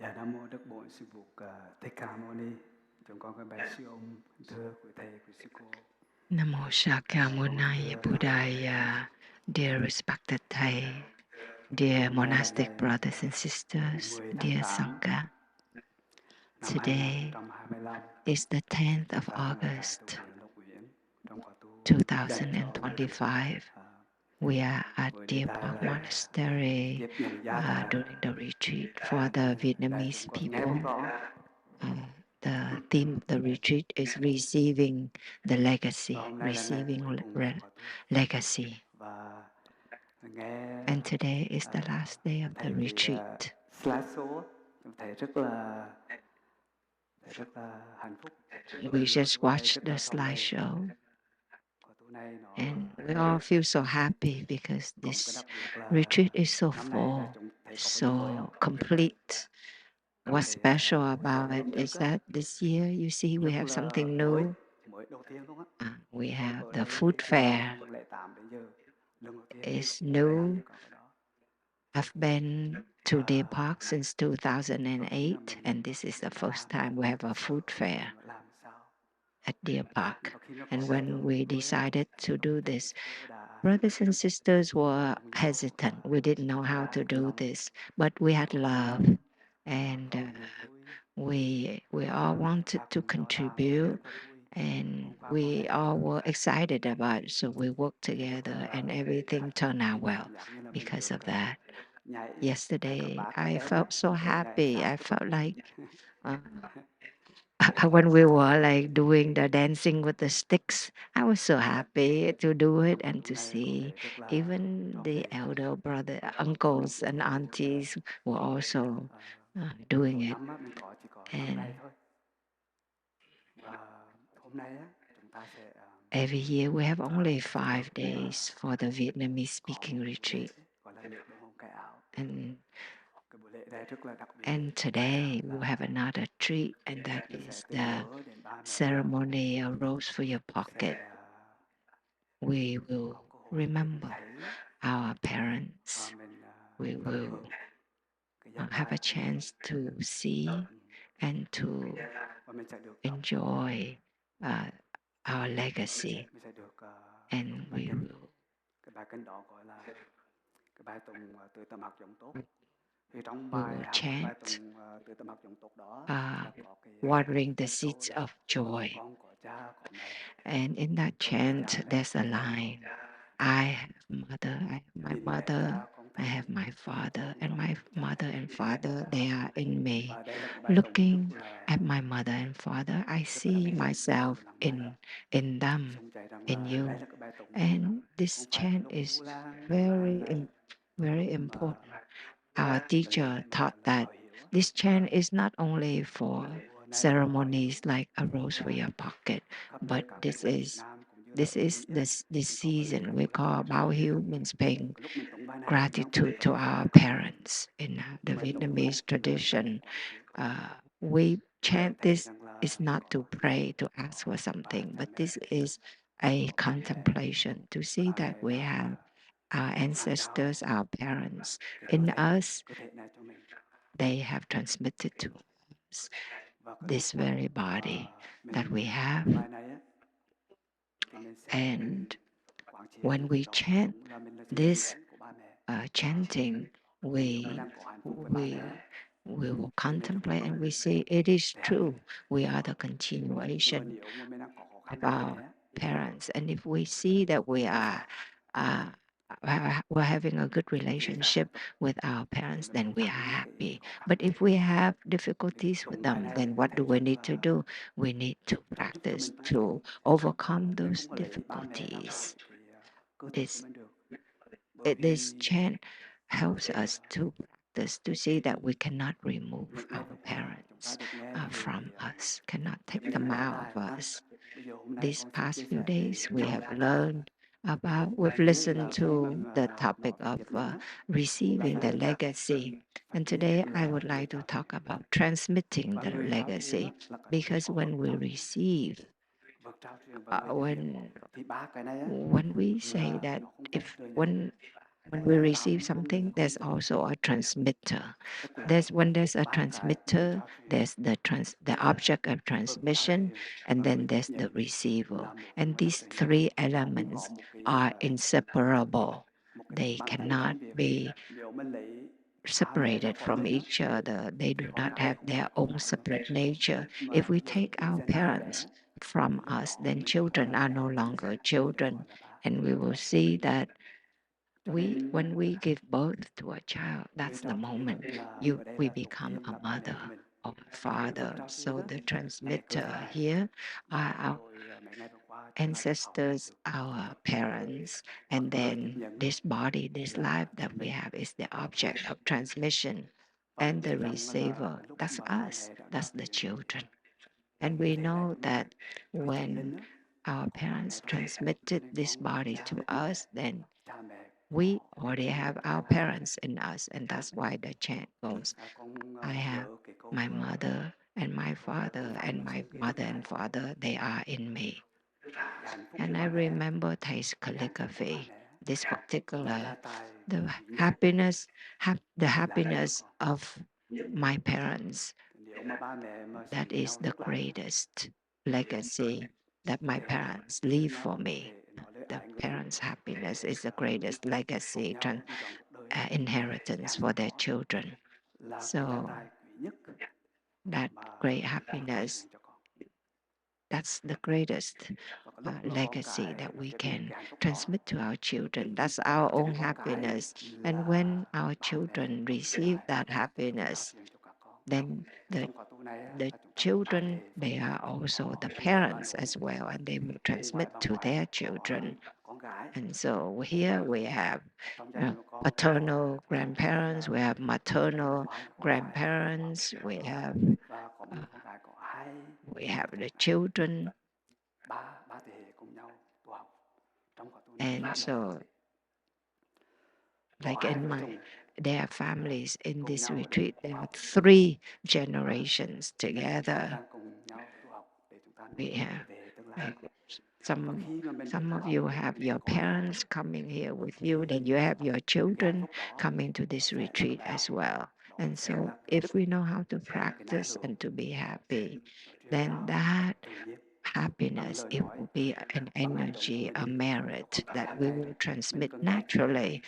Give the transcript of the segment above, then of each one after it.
Dạ Nam mô Đức Bổn Sư Phụ Thích Ca Mâu Ni. Chúng con có bài siêu ông thưa quý thầy, quý sư cô. Namo Shakyamuni Buddhaya, dear respected Thay, dear monastic brothers and sisters, dear Sangha. Today is the 10th of August, 2025. We are at Deer Park Monastery during the retreat for the Vietnamese people. The theme of the retreat is receiving the legacy, legacy. And today is the last day of the retreat. We just watched the slideshow and we all feel so happy because this retreat is so full, so complete. What's special about it is that this year, you see, we have something new. We have the food fair. It's new. I've been to Deer Park since 2008, and this is the first time we have a food fair at Deer Park. And when we decided to do this, brothers and sisters were hesitant. We didn't know how to do this, but we had love, and we all wanted to contribute, and we all were excited about it. So we worked together, and everything turned out well because of that. Yesterday, I felt so happy. I felt like when we were like doing the dancing with the sticks, I was so happy to do it and to see even the elder brother, uncles and aunties were also doing it. And every year we have only 5 days for the Vietnamese speaking retreat. And today we'll have another treat, and that is the ceremony A Rose for Your Pocket. We will remember our parents. We will have a chance to see and to enjoy our legacy. And we will chant watering the seeds of joy. And in that chant, there's a line: I have mother, I have my mother, I have my father, and my mother and father, they are in me. Looking at my mother and father, I see myself in them, in you. And this chant is very, very important. Our teacher taught that this chant is not only for ceremonies like A Rose for Your Pocket, but this is this season we call Bao Hiếu, means paying gratitude to our parents. In the Vietnamese tradition, we chant this is not to pray, to ask for something, but this is a contemplation to see that we have our ancestors, our parents in us. They have transmitted to us this very body that we have. And when we chant this chanting, we will contemplate and we say it is true. We are the continuation of our parents, and if we see that we are we're having a good relationship with our parents, then we are happy. But if we have difficulties with them, then what do we need to do? We need to practice to overcome those difficulties. This chant helps us to practice to see that we cannot remove our parents from us, cannot take them out of us. These past few days, we have learned we've listened to the topic of receiving the legacy. And today I would like to talk about transmitting the legacy, because when we receive, when we say that when When we receive something, there's also a transmitter. When there's a transmitter, there's the object of transmission, and then there's the receiver. And these three elements are inseparable. They cannot be separated from each other. They do not have their own separate nature. If we take our parents from us, then children are no longer children. And we will see that when we give birth to a child, that's the moment we become a mother or a father. So the transmitter here are our ancestors, our parents, and then this body, this life that we have is the object of transmission. And the receiver, that's us, that's the children. And we know that when our parents transmitted this body to us, then we already have our parents in us, and that's why the chant goes, I have my mother and my father, and my mother and father, they are in me. And I remember Thay's calligraphy, this particular, the the happiness of my parents, that is the greatest legacy that my parents leave for me. The parents' happiness is the greatest legacy, inheritance for their children. So that great happiness, that's the greatest legacy that we can transmit to our children. That's our own happiness. And when our children receive that happiness, then the children, they are also the parents as well, and they will transmit to their children. And so here we have paternal grandparents, we have maternal grandparents, we have the children. And so, like there are families in this retreat, there are 3 generations together. We have like, some of you have your parents coming here with you, then you have your children coming to this retreat as well. And so if we know how to practice and to be happy, then that happiness, it will be an energy, a merit that we will transmit naturally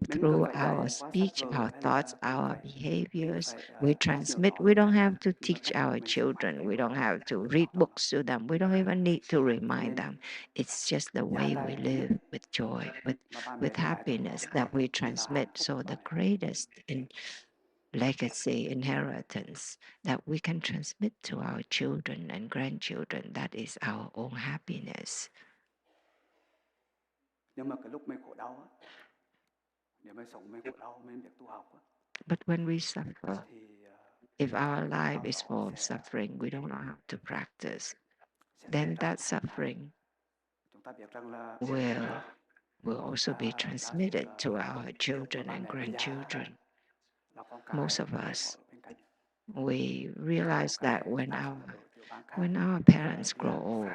through our speech, our thoughts, our behaviors. We transmit. We don't have to teach our children. We don't have to read books to them. We don't even need to remind them. It's just the way we live with joy, with happiness that we transmit. So the greatest legacy, inheritance that we can transmit to our children and grandchildren, that is our own happiness. But when we suffer, if our life is full of suffering, we don't know how to practice, then that suffering will also be transmitted to our children and grandchildren. Most of us, we realize that when our parents grow old,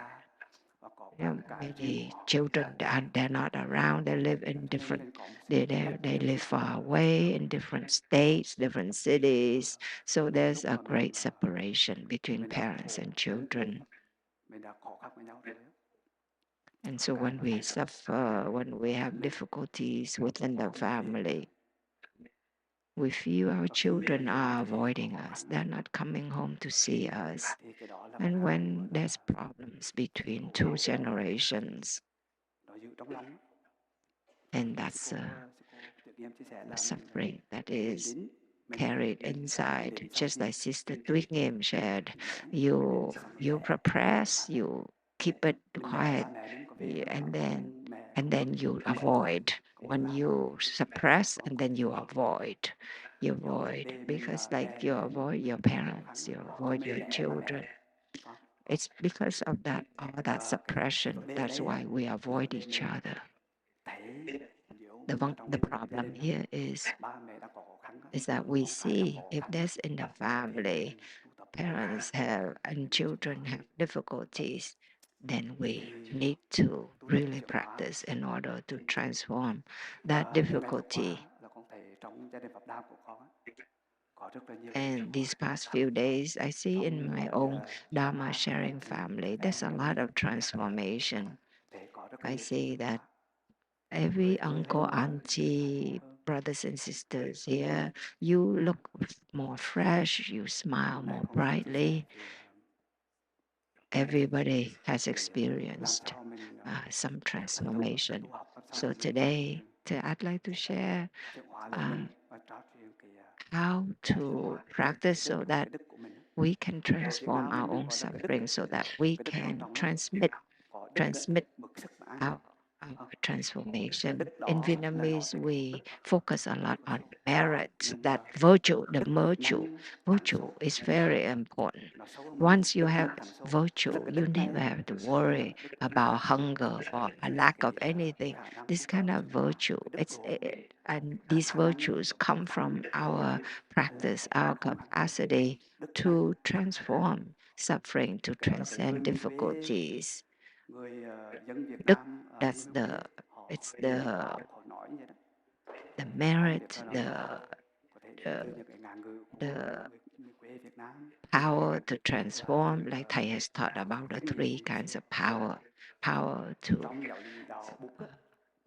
many children they're not around. They live in different. They live far away in different states, different cities. So there's a great separation between parents and children. And so when we suffer, when we have difficulties within the family, we feel our children are avoiding us. They're not coming home to see us. And when there's problems between 2 generations, and that's a suffering that is carried inside, just like Sister Tuyết Nghiêm shared. You repress, you keep it quiet, and then you avoid. When you suppress, and then you avoid. You avoid because, like, you avoid your parents, you avoid your children. It's because of that all that suppression. That's why we avoid each other. The problem here is that we see if there's in the family, parents have and children have difficulties, then we thì need to tôi thật really sự là practice in order to transform that những ngày vừa difficulty. qua là con thấy trong gia đình Phật đạo của con á, có rất là nhiều cái And biến hóa these past few days, I see in trong my mỗi own sinh Dharma hoạt của sharing chị family, em there's a trong lot gia of đình transformation. để có rất là I nhiều sự see chuyển that hóa. every Người cười uncle, lên vui auntie, hơn. brothers and sisters here, you look more fresh, you smile Hôm nay more con xin chia sẻ brightly. thì Everybody has thì làm experienced sao mình some vận dụng được cái transformation. tu học, làm sao So mình duy trì today, I'd like to share chuyển hóa lên mình và trò chuyện how chuyển to hóa practice cái đức so that cái đức của mình á. we can Ở Việt transform Nam our mình own gọi là cái đức suffering so that we cái đức quan can trọng á, có đức á, transmit mực sức mãn our không? Cái transformation. đức In đó là nó Vietnamese, sẽ we focus a lot on merit, nhưng that mà virtue, the đức virtue. năng thắng Virtue xấu is very important. nó sâu hơn mình. Once you Đức have năng thắng xấu virtue, tức là cái you đức này never á, have to là worry đức about hunger or a là lack of anything. khả năng This giúp đỡ kind of chuyển hóa virtue, cái đức độ của mình, and these khả năng virtues come from our là practice, our không hạnh capacity đức này to transform suffering, to cái đó là cái người transcend miền quê, difficulties. người dân Việt Đức, Nam ở that's miền quê the, họ it's hay họ nói như vậy đó. the Họ không merit, biết là nó có thể đến the từ những cái ngạn ngữ của the người miền quê Việt Nam power to là transform, từ like Thay has taught about the kinh three nghiệm kinds of power. Power to trong giáo lý đạo Bụt á,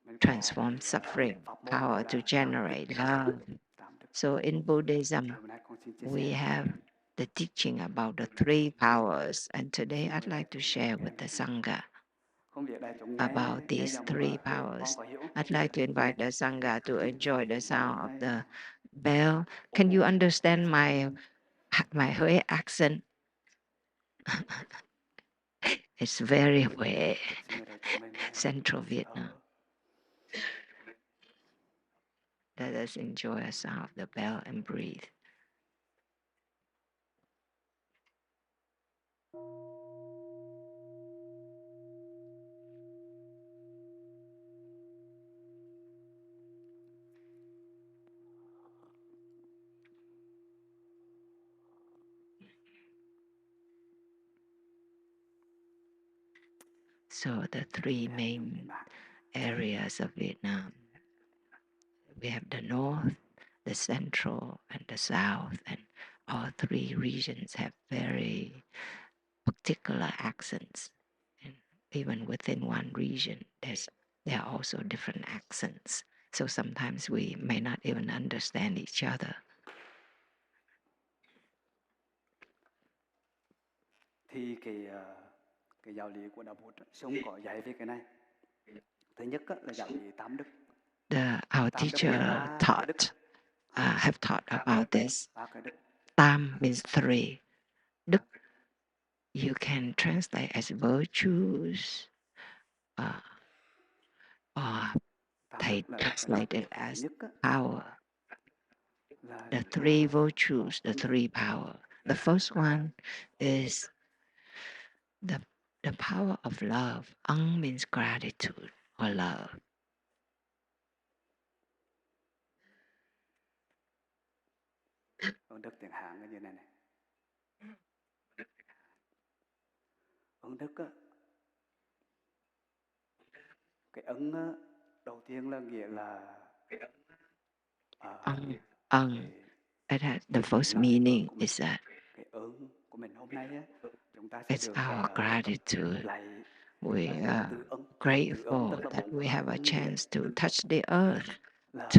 mình có transform suffering, pháp môn power gọi to là tám đức. generate love. Tám đức. So in Buddhism, Hôm nay con xin chia we sẻ have the teaching about the three powers. And today xin I'd mời đại like to chúng share nghe with the giùm. Sangha Không biết đại chúng nghe about nghe these giọng three để con powers. có hiểu không? I'd like to invite the Sangha to enjoy the sound Hôm of nay the bell. Can you understand my Huế accent? It's very Huế, xin mời đại chúng mình Central hít Vietnam. thở. Let us enjoy the sound of the bell and breathe. So the three main areas of Vietnam, we have the north, the central, and the south, and all three regions have very particular accents. And even within one region, there are also different accents. So sometimes we may not even understand each other. Thì cái giáo lý của đạo Bụt sống có dạy về cái này. Thứ nhất là giáo lý tám đức. Our Tám đức teacher nghĩa ba cái đức. have taught about this. Ba cái đức. Tam means three. Đức, you can translate as virtues, or they translate it as power. The three virtues, the three power. The first one is the power of love. Ang means gratitude or love. Ơn đức tiếng Hán cái như này này. Ơn đức á, cái ân á, đầu tiên là nghĩa là the first meaning is that cái ơn của mình hôm nay á, chúng ta sẽ it's được our gratitude. lại We are từ ân grateful tức là that bốn we have a ân chance to touch the earth. là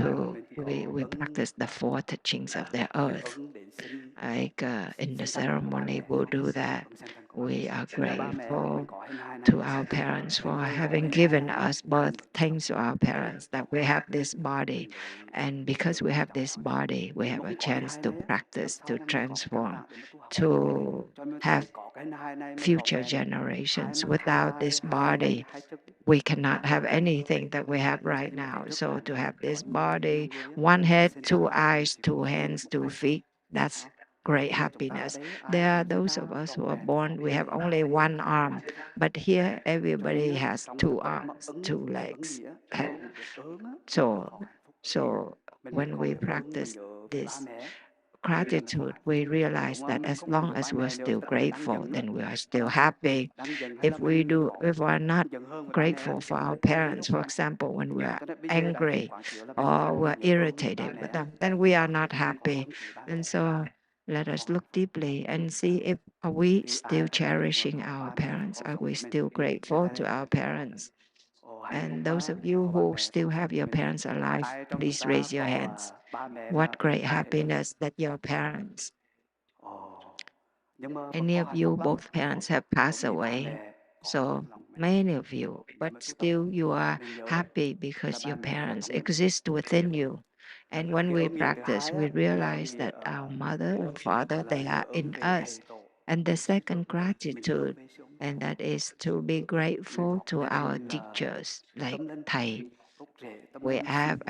mình có We ân practice the four touchings of the earth. ân đến sinh Like in the sinh thành của ba ceremony, mẹ, we'll do that. ân sinh thành của ba We mẹ. are Là ba mẹ mình grateful có hình hài này, to our parents cái for người có having hình hài given này us birth. Thanks to our parents that we have this body. mình mới And because we have chọn this họ. body, we Nếu have mà a không có hình chance hài to này á, làm practice, sao to mà mình có căn transform, bản để mà tu học. to Cho nên have phải có cái hình hài này mới trọn future vẹn. Hai generations. mắt, Without this hai tay, body, hai chân. we cannot have anything that we have right now. So to have this body, one head, two eyes, two hands, two feet, that's great happiness. There are those of us who are born, we have only one arm, but here everybody has two arms, two legs. So when we practice this gratitude, we realize that as long as we're still grateful, then we are still happy. If we're not grateful for our parents, for example, when we're angry or we're irritated with them, then we are not happy. And so let us look deeply and see if are we still cherishing our parents? Are we still grateful to our parents? And those of you who still have your parents alive, please raise your hands. What great happiness that your parents, any of you, both parents have passed away. So many of you, but still you are happy because your parents exist within you. And when we practice, we realize that our mother and father, they are in us. And the second gratitude, and that is to be grateful to our teachers like Thay. We have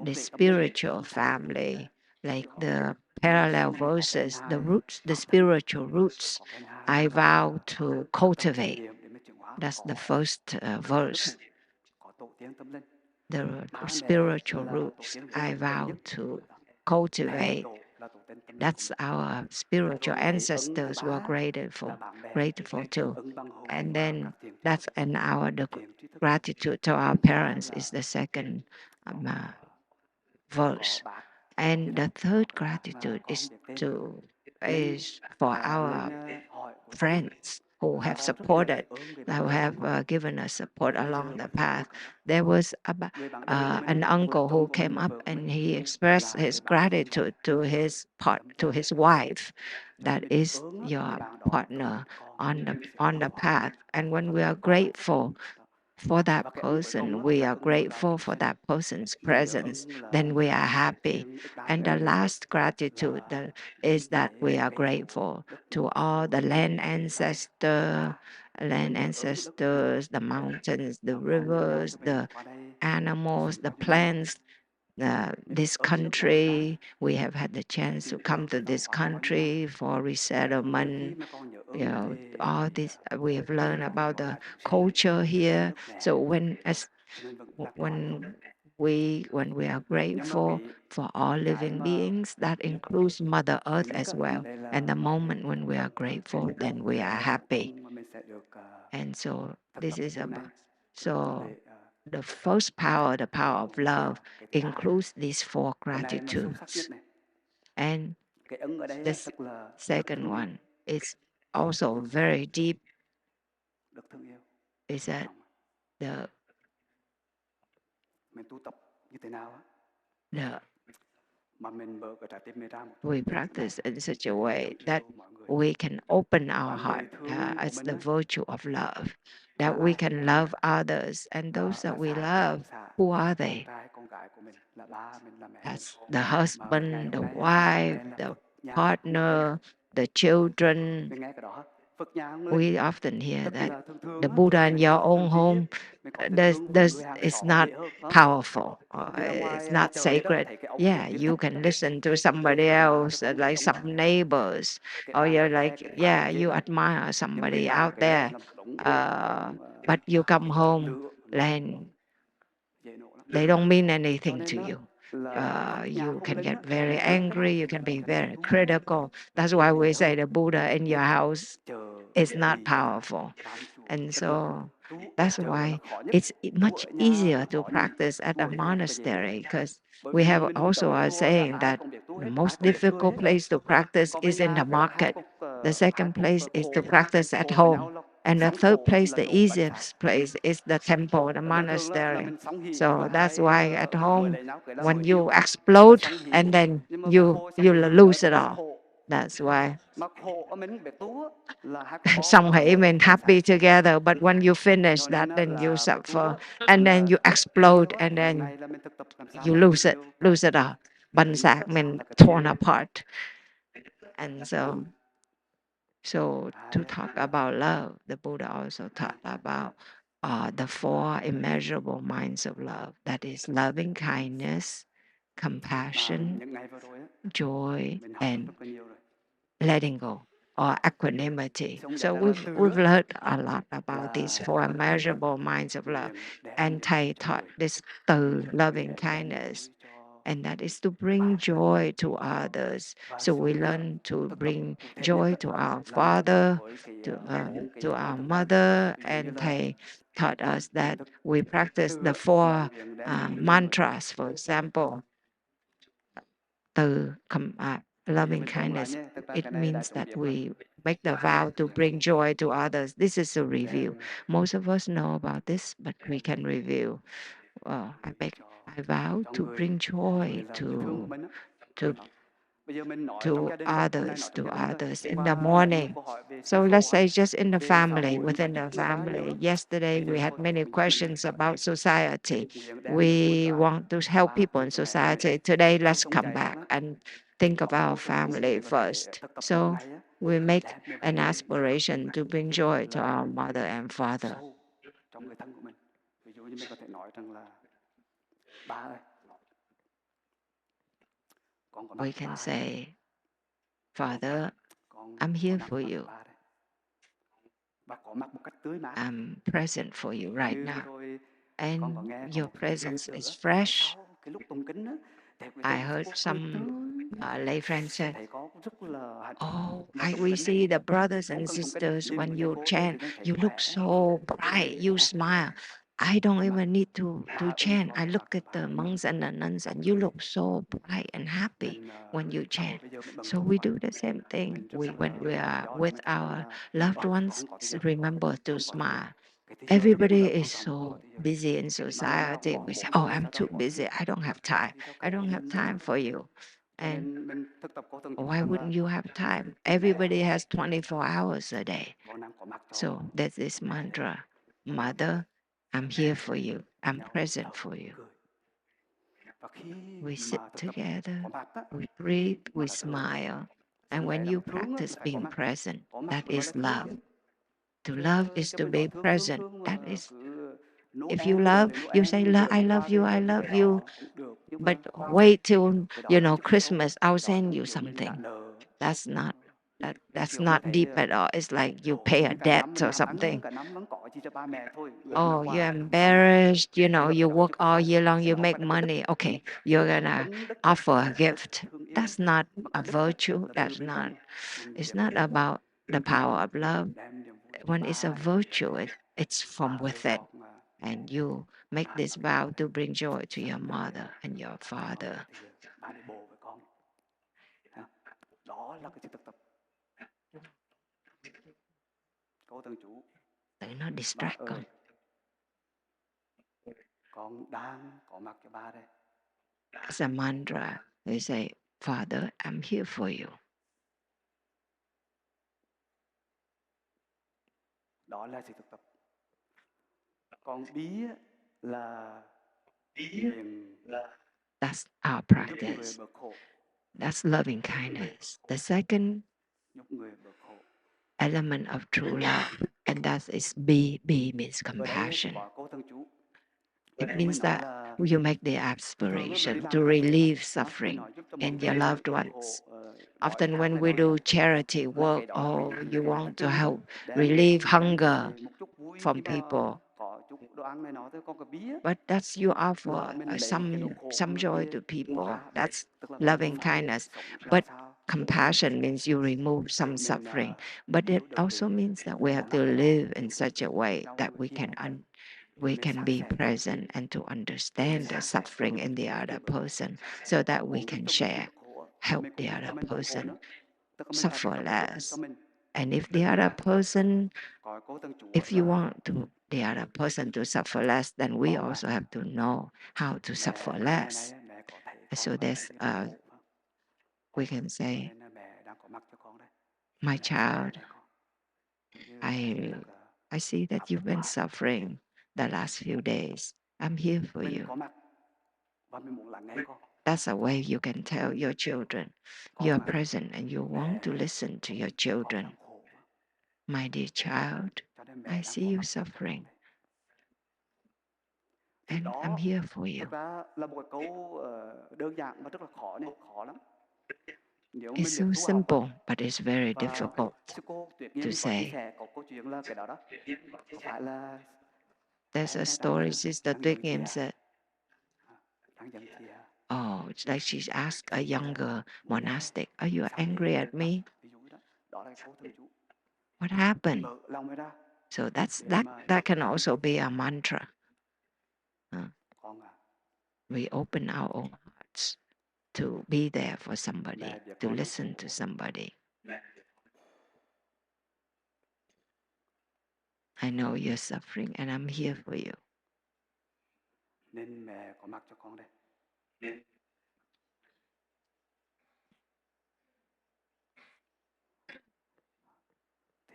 the spiritual family, like the parallel verses, the roots, the spiritual roots, I vow to cultivate. That's the first verse. The spiritual roots, I vow to cultivate. That's our spiritual ancestors were grateful to. And then that's the gratitude to our parents is the second verse. And the third gratitude is for our friends who have supported, who have given us support along the path. There was an uncle who came up and he expressed his gratitude to to his wife, that is your partner on the path. And when we are grateful for that person, we are grateful for that person's presence, then we are happy. And the last gratitude is that we are grateful to all the land ancestors, the mountains, the rivers, the animals, the plants, this country. We have had the chance to come to this country for resettlement. All this we have learned about the culture here. So when we are grateful for all living beings, that includes Mother Earth as well. And the moment when we are grateful, then we are happy. And so this is about the first power, the power of love, includes these four gratitudes. And the second one is also very deep, is that the we practice in such a way that we can open our heart as the virtue of love, that we can love others. And those that we love, who are they? That's the husband, the wife, the partner, the children. We often hear that the Buddha in your own home is not powerful, or it's not sacred. Yeah, you can listen to somebody else, like some neighbors, or you're like, yeah, you admire somebody out there, but you come home and they don't mean anything to you. You can get very angry, you can be very critical. That's why we say the Buddha in your house is not powerful. And so that's why it's much easier to practice at a monastery, because we have also a saying that the most difficult place to practice is in the market. The second place is to practice at home. And the third place, the easiest place, is the temple, the monastery. So that's why at home, when you explode and then you lose it all. That's why some even happy together, but when you finish that, then you suffer, and then you explode, and then you lose it all. Banh sạc mình torn apart. And so to talk about love, the Buddha also talked about the four immeasurable minds of love. That is loving kindness, compassion, joy, and letting go, or equanimity. So we've learned a lot about these four immeasurable minds of love. And Thay taught this từ loving kindness. and that is to bring joy to others. So we learn to bring joy to our father, to our mother, and Thay taught us that we practice the four mantras, for example. Từ loving kindness, it means that we make the vow to bring joy to others. This is a review. Most of us know about this, but we can review. I vow to bring joy to others in the morning. So let's say just in the family, within the family. Yesterday we had many questions about society. We want to help people in society. Today let's come back and think of our family first. So we make an aspiration to bring joy to our mother and father. Trong người thân của mình. Ví dụ như mình có thể nói rằng là ba ơi, we can say, Father, I'm here for you. I'm present for you right now. And your presence is fresh. I heard some lay friends say, oh, we see the brothers and sisters when you chant, you look so bright, you smile. I don't even need to chant. I look at the monks and the nuns and you look so bright and happy when you chant. So we do the same thing. When we are with our loved ones, remember to smile. Everybody is so busy in society. We say, oh, I'm too busy. I don't have time. I don't have time for you. And why wouldn't you have time? Everybody has 24 hours a day. So there's this mantra, Mother, I'm here for you. I'm present for you. We sit together, we breathe, we smile. And when you practice being present, that is love. To love is to be present. That is, if you love, you say, I love you, I love you. But wait till, Christmas, I'll send you something. That's not deep at all. It's like you pay a debt or something. Oh, you're embarrassed, you work all year long, you make money. Okay, you're gonna offer a gift. That's not a virtue. It's not about the power of love. When it's a virtue, it's from within. And you make this vow to bring joy to your mother and your father. Đừng nó distract con. As a mantra, they say, Father, I'm here for you. Đó là sự thực tập. Còn bí là that's our practice. That's loving kindness. The second element of true love, and that is B. B means compassion. It means that you make the aspiration to relieve suffering in your loved ones. Often when we do charity work, you want to help relieve hunger from people. But that's you offer some joy to people. That's loving kindness. But compassion means you remove some suffering. But it also means that we have to live in such a way that we can be present and to understand the suffering in the other person so that we can help the other person suffer less. And if the other person, if you want the other person to suffer less, then we also have to know how to suffer less. So there's, we can say, my child, I see that you've been suffering the last few days. I'm here for you. That's a way you can tell your children you're present and you want to listen to your children. My dear child, I see you suffering. And I'm here for you. It's so simple, but it's very difficult to say. There's a story Sister Tuyết Nghiêm said. Oh, it's like she's asked a Thì younger muốn nghe monastic, are you sao angry vậy? at me? Ví dụ đó, đó là cái câu thần chú. What Mình happened? mở lòng mới ra So that's để that mà that can cho con also be a mantra. con à, We open our own hearts to be there for somebody, mẹ biết to con đang listen to khổ somebody. I know you're suffering and I'm here for you. nên mẹ có mặc cho con đây.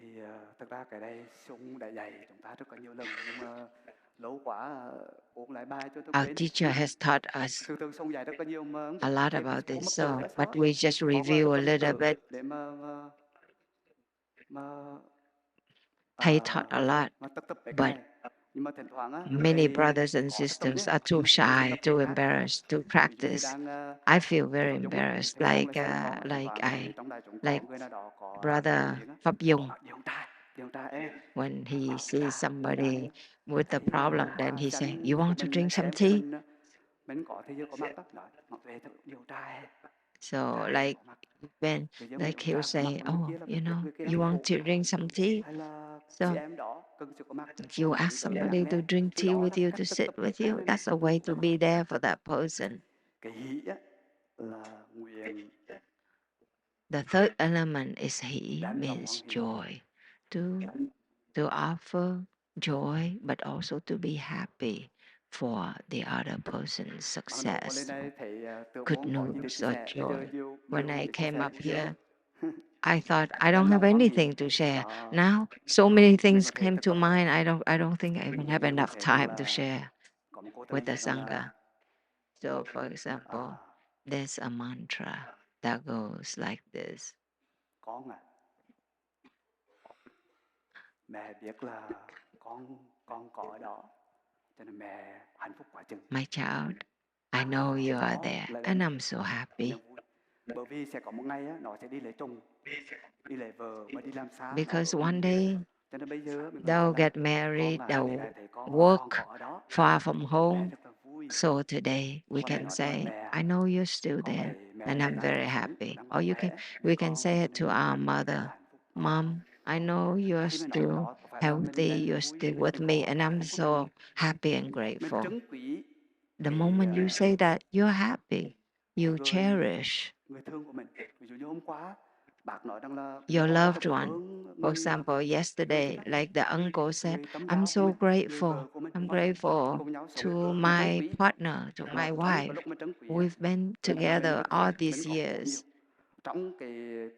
Thì thực ra cái này Sung đã dạy chúng ta rất là nhiều lần nhưng mà lâu quá ôn lại bài cho tôi Our quên. teacher has taught us Thường thường Sung dạy rất là nhiều mà không a biết lot cái about cô this, mắc so cỡ hay but sao. we just Con là review rất a là mắc little cỡ bit. để mà Thay taught a lot, mà tập cái but này. Nhưng mà thỉnh thoảng á many cái brothers and có cái tâm sisters nhé. are too Nhưng mà cái shy, tập too cái khác. embarrassed to Ví dụ như practice. đang I feel cái very pháp dung á, embarrassed, thì con là xem con thỉnh like thoảng thì trong đại chúng có like người nào đó có Brother tiếng á, Pháp có Dung, mặc điều trai em when he sees điều somebody with a thấy problem, then quá he say, chán "You của want to mình drink some xem tea?" mình có thì giờ có mặc đó nói mặc về thật điều trai So like có mặc when thì giờ like mình he'll ra có mặc say, mà người "Oh, kia là you mình biết know, người kia you đang want khổ to drink some tea?" hay là chị So em đó cần sự có mặt you có ask những tâm trạng somebody to nè drink thì tea đó with là cái you cách to tập sit tập with cái khác you. này That's a way to be there for that person. cái hỷ á là nguyện The third element is he, đem lòng means hoan hỷ joy. To offer joy, but also to be happy for the other person's ban đầu có success, lên đây thấy tưởng good muốn có gì để chia news or sẻ bây giờ joy. nhiều When nhiều I để chia came sẻ up cũng nhiều here, I thought I đem don't have lòng hoan hỷ anything to share. đó Now so many mình things có thể came thực to tập mind. I don't think I even have mình có enough thể rằng time to là share có một cô with tên the rằng là Sangha. So for example, there's a mantra that goes like this. con à mẹ biết là con có ở đó cho nên mẹ hạnh phúc quá chừng. My child, I know you are Đó there là and I'm so happy. niềm vui bởi vì sẽ có một ngày á, nó sẽ đi lấy chồng đi lấy vợ và đi làm xa Because one day cho nên bây giờ mình they'll nói là get married, con à they'll mẹ thấy con work có ở đó far from mẹ home. rất là vui. So today we Con hãy can nói rằng là say, mẹ I know you're still con there thấy mẹ and I'm đang very còn sống happy. đang Or mạnh khỏe vì we can con say cho it to nên our mẹ rất mother, là hạnh phúc. Mom, I know you're Khi mình nói cái still đó có phải là mình đem healthy, niềm you're vui still là with mình me, có and cái I'm hạnh phúc so happy and mình grateful. trân quý The cái moment you say that, you're happy, you người cherish người thương của mình. Ví dụ như hôm qua bác nói rằng là your con loved rất là one. ơn For người example, người yesterday, like the uncle said, người tấm I'm giao của so mình, người grateful. vợ của mình, I'm đúng không? grateful Cùng nhau sống to mình trân my quý partner, to mà my trong cái wife. lúc mình trân quý We've been là mình together all mình these có khổ nhiều. years. Trong cái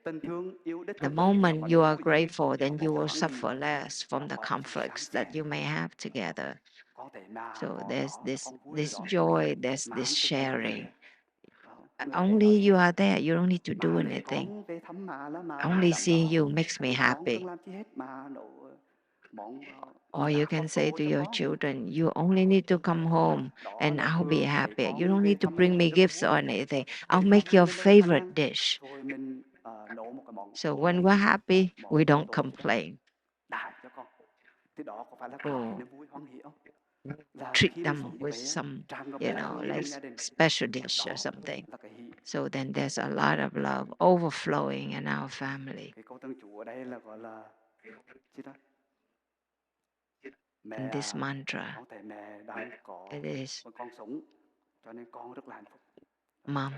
tình thương yêu đích The trong tâm nó moment có you niềm are vui, grateful, then nó you có will hoan hỷ, suffer less from nó the có sự sáng conflicts that sẻ. you may have together. Con thấy mà So có there's đó là this con vui rồi this đó. joy, there's Mang this cái hạnh phúc sharing. về. Người thấy Only nói you are there. You don't need to do mà thấy anything. con về thăm mà là mà Only lắm seeing đó. you makes me Vì con happy. cần làm chi hết mà nấu món Or you gà kho can say tàu to cho your con. children, you only need to come home Đó and là I'll be vừa thấy happy. You con don't mình về need to thăm bring mình me thấy rất là gifts vui. or anything. Về I'll thăm make your mình rất là ăn favorite năn. dish. Rồi mình nấu một cái món So when we're happy, we món kho don't tàu gì đó complain. đại cho con. Thì đó có phải là Or cái niềm vui hoan hỷ không? Là treat khi mình them sống như with vậy á, some, tràn ngập you tình know, thương like trong gia đình. special dish Đó or something. là cái hỷ. So then there's a lot of love overflowing in our family. Cái câu tân chủ ở đây là gọi là gì đó? Mẹ And this mantra, con thấy mẹ đang có it is, một con sống cho nên con rất là hạnh phúc. Mom,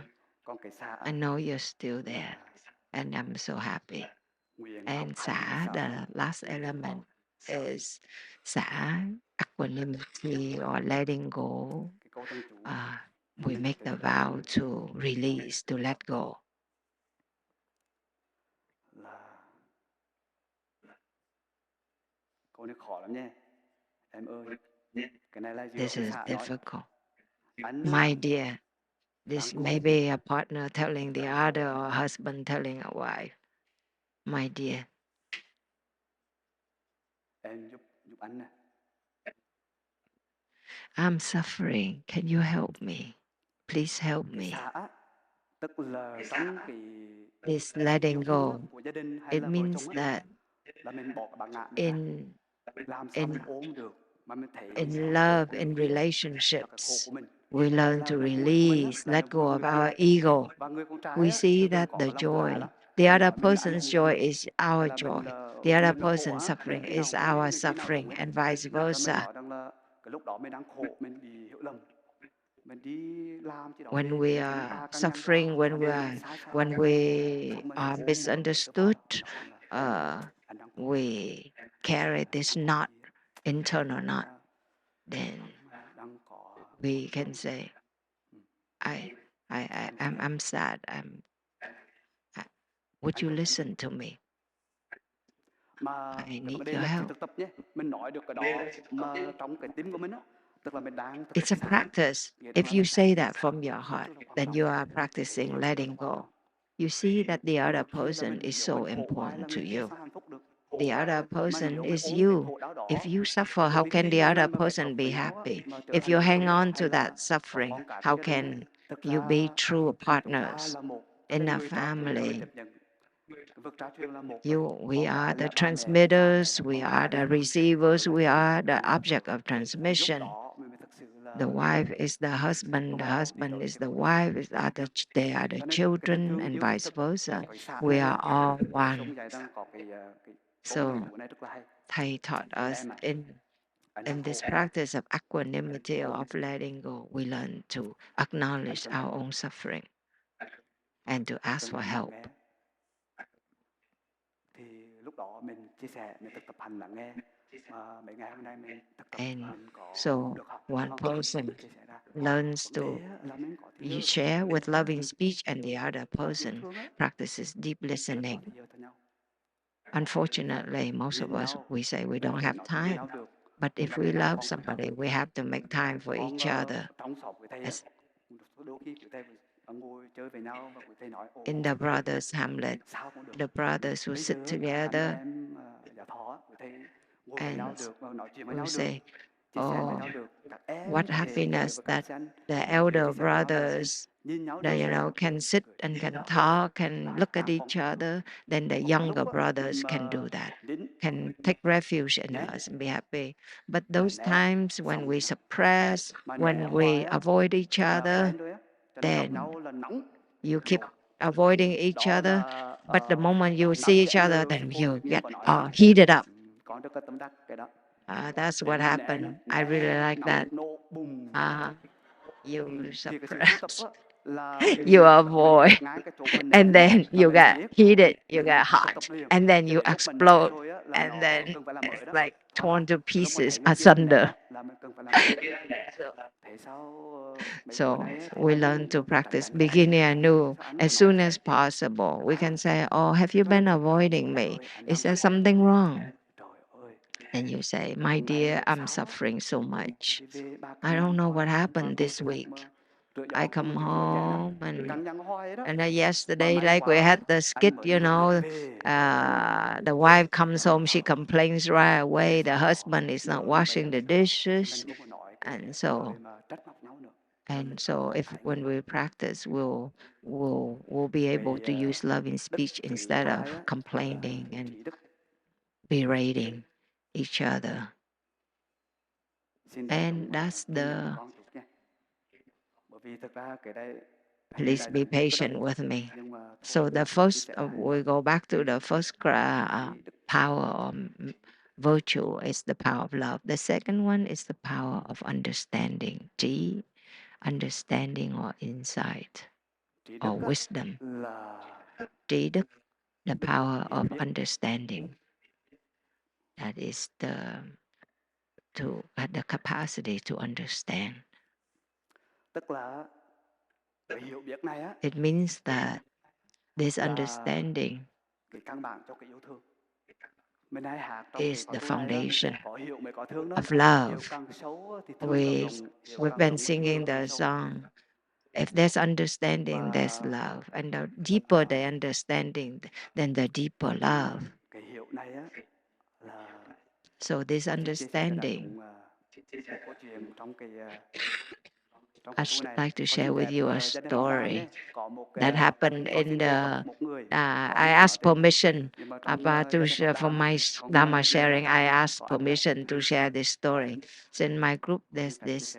Con cái xã I know you're still there là and I'm so happy. nguyện học And hành xả, xã the last element is xả, equanimity or letting go. cái câu tân chủ We make the vow to release, to let go. là câu này khó lắm nhé em ơi, cái này là giữa This ông is xã nói difficult. anh My dear, this đang may cùng be a partner telling the other or a husband telling a wife. My dear, em giúp anh nè. I'm suffering. Can you help me? Please help Cái me. xã tức là trong cái This yêu letting thương go, của gia đình hay it là vợ means chồng á, that là mình bỏ cái bản ngã mình ra, làm sao in mình ôm được mà mình thấy in cái love, của người in kia là cái khổ relationships, của mình. We learn to release, let go of our ego. We see that the joy, the other person's joy is our joy. The other person's suffering is our suffering, and vice versa. When we are suffering, when we are misunderstood, we carry this knot, internal knot, then we can say, I'm sad. Would you listen to me? I need your help. It's a practice. If you say that from your heart, then you are practicing letting go. You see that the other person is so important to you. The other person is you. If you suffer, how can the other person be happy? If you hang on to that suffering, how can you be true partners in a family? We are the transmitters, we are the receivers, we are the object of transmission. The wife is the husband is the wife, they are the children, and vice versa. We are all one. So Thay taught us in this practice of equanimity or of letting go, we learn to acknowledge our own suffering and to ask for help. And so one person learns to share with loving speech, and the other person practices deep listening. Unfortunately, most of us, we say we don't have time. But if we love somebody, we have to make time for each other. As in the brothers' Hamlet, the brothers who sit together and we say, oh, what happiness that the elder brothers can sit and can talk and look at each other. Then the younger brothers can do that, can take refuge in us and be happy. But those times when we suppress, when we avoid each other, then you keep avoiding each other. But the moment you see each other, then you get heated up. That's what happened. I really like that. You suppress, you avoid, and then you get heated, you get hot, and then you explode, and then it's like torn to pieces asunder. So we learn to practice beginning anew as soon as possible. We can say, oh, have you been avoiding me? Is there something wrong? And you say, my dear, I'm suffering so much. I don't know what happened this week. I come home and yesterday, like we had the skit, the wife comes home, she complains right away. The husband is not washing the dishes, and so if when we practice, we'll be able to use loving speech instead of complaining and berating each other. And that's the. Please be patient with me. So the first, we go back to the first power or virtue is the power of love. The second one is the power of understanding, understanding or insight or wisdom. Trí đức, the power of understanding. That is the capacity to understand. It means that this understanding is the foundation of love. We've been singing the song, if there's understanding, there's love. And the deeper the understanding, then the deeper love. So this understanding, I'd like to share with you a story that happened in the. I asked permission for my Dharma sharing. I asked permission to share this story. So in my group, there's this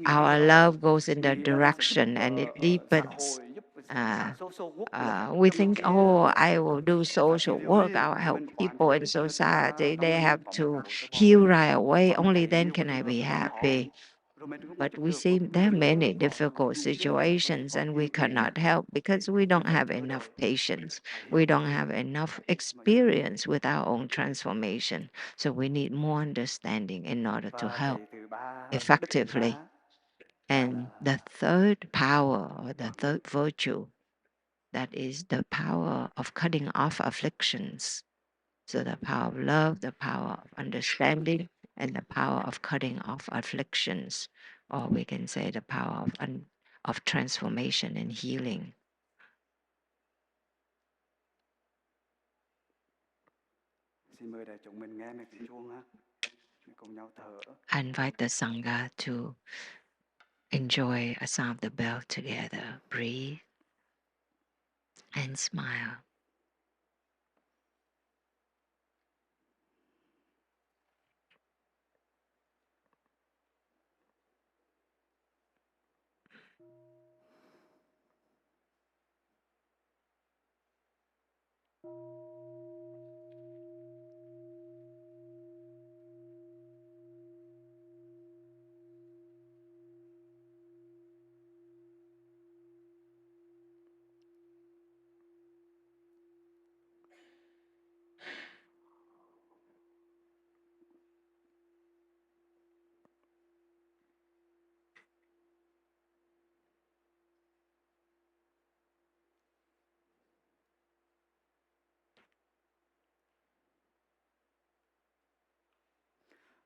our love goes in the Thì nó sẽ giúp direction and it xã deepens. hội, giúp Uh, social work được. we Trong think, khi oh, I will do phải trị social liệu work, liền I'll ở help bên ngoài, people phải in biết được society, they trong have cộng to đồng cái heal right away, phần only trị then liệu can bình I thường be của họ. happy. But we see there are many difficult situations and we cannot help because we don't have enough patience. We don't have enough experience with our own transformation. So we need more understanding in order to Và help cái thứ ba đức thứ effectively. ba And the third power or the third virtue, that is the power of cutting off afflictions. So the power of love, the power of understanding, and the power of cutting off afflictions, or we can say the power of transformation and healing. xin mời đại chúng mình nghe mấy tiếng chuông ha. Mình cùng nhau thở. I invite the Sangha to enjoy a sound of the bell together. Breathe and smile.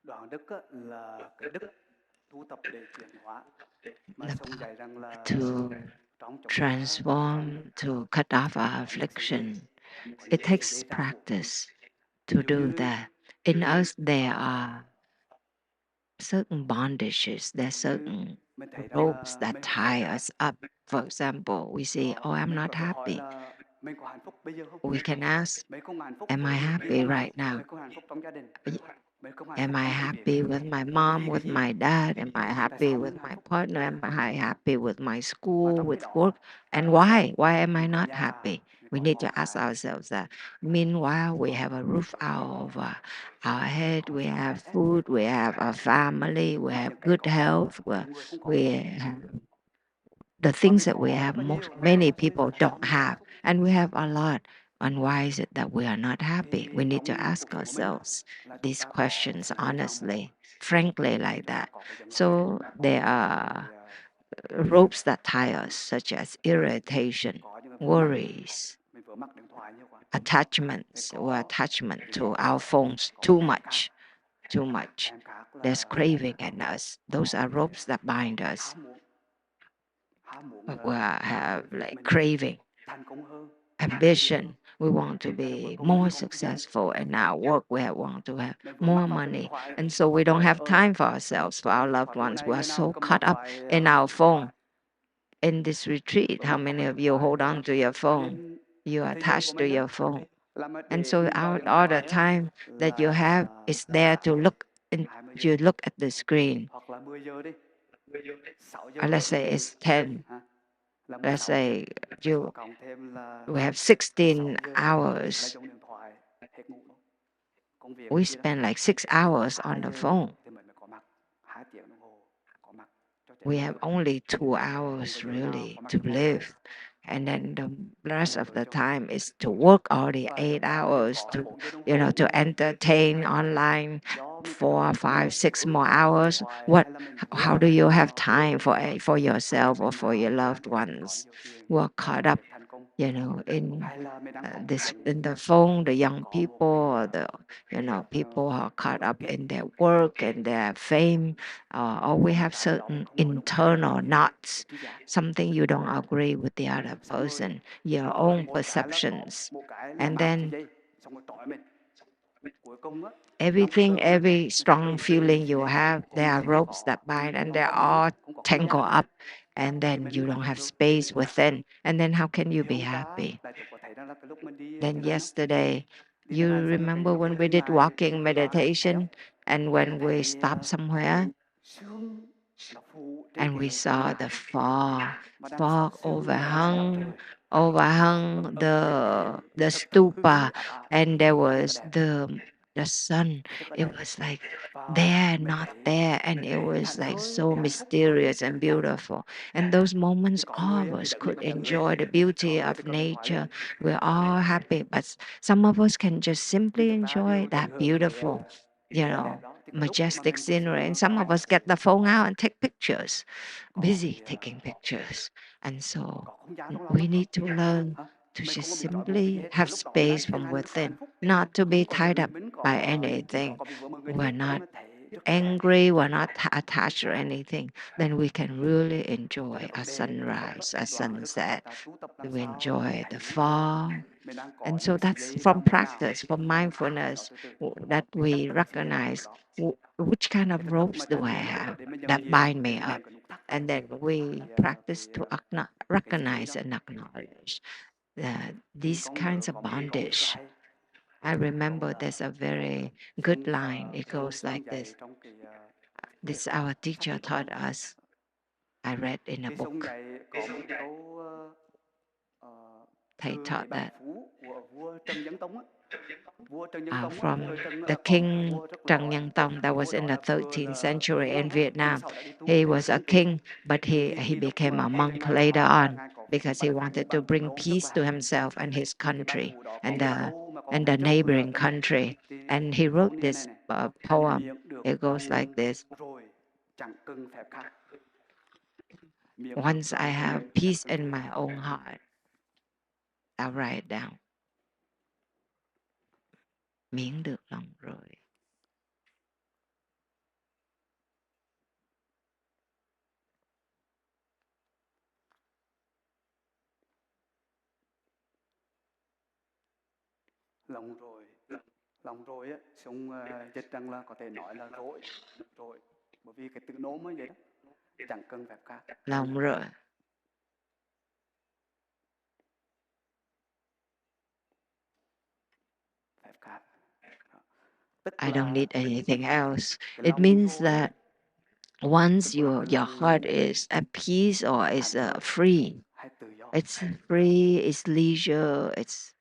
Đoạn đức là cái đức tu tập để chuyển hóa mà The sống dạy rằng là to trong chúng ta transform, to cut off our affliction. It takes practice to do that. In us, there are certain bondages, there are certain mình thấy rằng ropes là that mình có hỏi tie us up. For example, we say, oh, I'm mình not có thể hỏi happy. là mình có hạnh phúc bây giờ không? We can ask, Mình không hạnh phúc am với I vị trí happy công việc, right now? mình không hạnh phúc trong gia đình, mình không hạnh Am phúc I trong công việc. happy with my mom, Vì with cái gì? my dad? Am I Tại happy sao with mình hạnh my phúc? partner? Am I happy with my Và school, trong khi with đó, work? And why? Why am I mình có not nhà, happy? mình We có need con to ask cái, ourselves that. Meanwhile, we have a roof over our head, có we have stress, food, we have a family, we mà have những cái good có health, nhiều người không có. we have the Và things mình that we có have, rất là nhiều, many tại sao people tại sao don't mình không hạnh have, phúc? and we have a lot. And why is it that we are not happy? We Thì need to trong ask cuộc sống của mình ourselves là chúng these ta có questions những cái ràng buộc, honestly, frankly, like chúng ta that. có cái dẫn lối, So there are ropes that tie us, such as irritation, có những cái vướng mắc, worries, mình vướng mắc điện thoại nhiều quá, attachments, mình or có attachment cái to do our phones có too cái thèm khát, much, too much. thèm khát There's là craving in us. Those có are cái ropes that bind us. ham muốn We là have việc like mình craving, thành công hơn, ambition. We want to hiện tại là cuối be cùng mình more không có thời gian, successful in our work. We want to have mình vướng more mắc vào cái điện money. thoại, And so we don't have time for ourselves, for our loved và bữa ones. We nay are người nào so cầm điện caught up thoại, in our điện phone. thoại, In this retreat, vướng how mắc vào many cái of điện you thoại, hold on to your phone? nên You are cái thời giờ của attached to mình đó your phone. là mà And để so nhìn vào điện all the thoại á, time that you have là is there to look in, 20 giờ you look at the screen. hoặc là 10 giờ đi, 6 giờ Let's say it's 10. ha, là Let's 16 giờ, say you cộng thêm là we have 6 16 giờ là hours. dùng điện thoại hết ngủ luôn. Công việc We cái gì đó, spend like 6 hours 2 on the giờ phone. thì mình mới có mặt, 2 tiếng đồng hồ có mặt cho trẻ We con have chơi. only 2 Không hours có giờ nào really có mặt to cho con cái, live. And then the rest cùng of vợ the chồng. time is to work all the Và 8 chúng ta mới hours có to, 4 giờ đồng you know, hồ to ngủ. entertain online Do mình phải 4, cầm 5, 6 suốt more ngày cầm điện hours. thoại What, hay là mình how vướng do you have vào time for hay là yourself or mình for your làm loved cái gì để có ones nhiều tiền, who are có caught công up, việc thành công, you know, in hay là mình đang có một this, dẫn in the phone, the young có một people, or the, you know, people who are caught up in their work and their fame, or we have cái gì đó mình certain không có đồng ý internal với knots, trí giác. something you don't agree with the other Xong rồi person, your có own một cái là có perceptions. một cái là And bám then trên dây, xong rồi trói mình. Cuối cùng á, trong cuộc everything, đời của every mình phải strong từ từ feeling you dây have, cùng there are dây ropes có that bind and không they're có múi, all không có khóa dây, tangled up, and thì then mình you mới don't hạnh phúc have được. space within. And then how can you Thì be hôm qua happy? là chúng có thấy rằng là cái lúc mình đi Then thiền hành á, yesterday, đi you thiền hành xong rồi remember cái lúc when mình we dừng did lại walking cái đoạn đó xéo, meditation and when we thấy stopped somewhere sương nó phủ trên and cái we tầng saw nhà the fog, mà đằng sau fog sương là ánh mặt trời overhung ở cái the thực thụ hư stupa, ảo ảo and there rất là was đẹp. the the sun, Ý thức ở it đây. was like Và there, mình not thấy there, and it cái was thảnh like thơi, so cái hạnh phúc. mysterious and beautiful. And those moments, Thì có all người of á, thì us đã biết could là chọn người, enjoy the có beauty người of thì cầm điện thoại nature. lên. We're all happy, but some of us can just Thì simply thực ra enjoy điều tận that hưởng beautiful, cái đẹp đó. Thì cái lúc mà majestic mình thực sự scenery. mà And mình some of us get the phone out and take pictures, có busy taking pictures. And so có không gian trong lòng we đó. need to learn Hả? to Mình just không có bị trói buộc cái gì simply hết. Cái have lúc đó mình đang space thiền from hành, mình có within, hạnh phúc. not to be Không có tied giận, up mình by có anything. có bị vướng một người We're khác để not mà thấy rất là đẹp. angry, we're not attached or anything, then we can really Cho enjoy nên a vấn đề cái lúc sunrise, a đoạn thức là sunset. ta tu tập làm We sao để enjoy the thấy fall. mình đang có And những so cái sợi that's dây from vào mùa nào. practice, from Đó mindfulness, từ từ. that Mình cắt we đứt cái sợi dây vào mùa recognize đó. which kind of Cái thực tập ropes mà do trải I nghiệm á, have để mình nhận that diện bind me cái up. niệm cái nút tắt. And then we practice to Cái dây dây recognize đó and acknowledge thì these con nhớ kinds of có một cái câu rất là bondage. hay. I remember Câu là there's a very good Sung line. It thầy Vô goes Sâm like this. dạy trong cái This our sách teacher gì đó taught quên. us. I read in a Thì Sung book. dạy có một cái câu Thầy từ cái taught bản that phú của vua Trần Nhân Tông á. Vua Trần Nhân Tông á, from thời Trần the là có một cái king vua rất là Trần giỏi. Nhân Tông that was Vua in đó the là vừa 13th là century vua in ha, nhưng mà Vietnam. sau đã đi tu He để mà was a cai trị. king, but he Thì lúc became mà a có cái monk ngày đó later ha, là on ngài có because ban he phủ wanted to bản phú bring đô rất peace là to hay. himself and his Thì cái ban country phủ đó có and một cái câu mà có and hai the châu là neighboring thế này. country. Thì And he câu wrote này this này, poem. miệng được It goes like lòng this. rồi chẳng cần phép khác. Miệng được Once I lòng have rồi peace chẳng cần in phép my khác. own heart, I'll write it down. Miễn được lòng rồi. Lòng rồi á, Sung dịch rằng là có thể nói là rồi, bởi vì cái từ nôm mới vậy đó, chẳng cần phép khác. Lòng rồi. Phép khác. I don't need anything else. Cái It lòng means rồi á, that once tức là cái your lòng heart is at peace or is thảnh thơi free, hay tự do. it's free, it's leisure, it's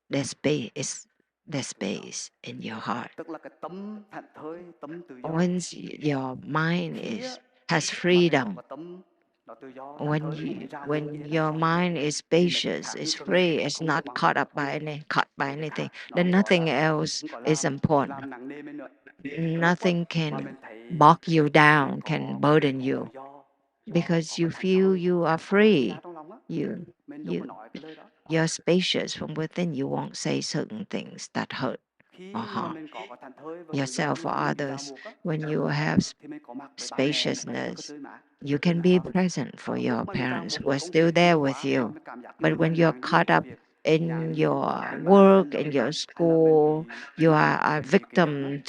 there's space in your heart. Tức là cái tâm thảnh thơi, tâm tự do. Once your mind Khi has mà mình có freedom, cái tâm nó tự do, thảnh thơi, không bị ràng buộc gì when hết your á, mind is thì mấy cái spacious, khác như it's cần free, it's không có not mang caught tính up bảo by hộ. Mấy cái anything, khác nó then không gọi nothing là else không có is important. làm nặng nề mình nữa. Nothing Mà can mình thấy bog you mình down, có can burden tự you, do, because có you cái thảnh feel thơi, you are nó diễn free. ra trong lòng á. Mình đâu You có nói cái lời đó. you're spacious from within. You won't say certain things that hurt Khi or mà harm mình có cái thảnh thơi và tự do yourself trong lòng, or không bị ràng others. buộc á, When you have thì mình có mặt với ba mẹ một cách rất là spaciousness, tươi mát. you can be present for Còn your lúc mà mình ràng parents buộc who bởi are công still việc, công there việc with quá, mình you. cảm giác như But mình when phải you're nặng những caught công up việc, in nặng những your bên ngoài work, hành in lợi, your hay là mình school, you are a bị cái giấc á, victim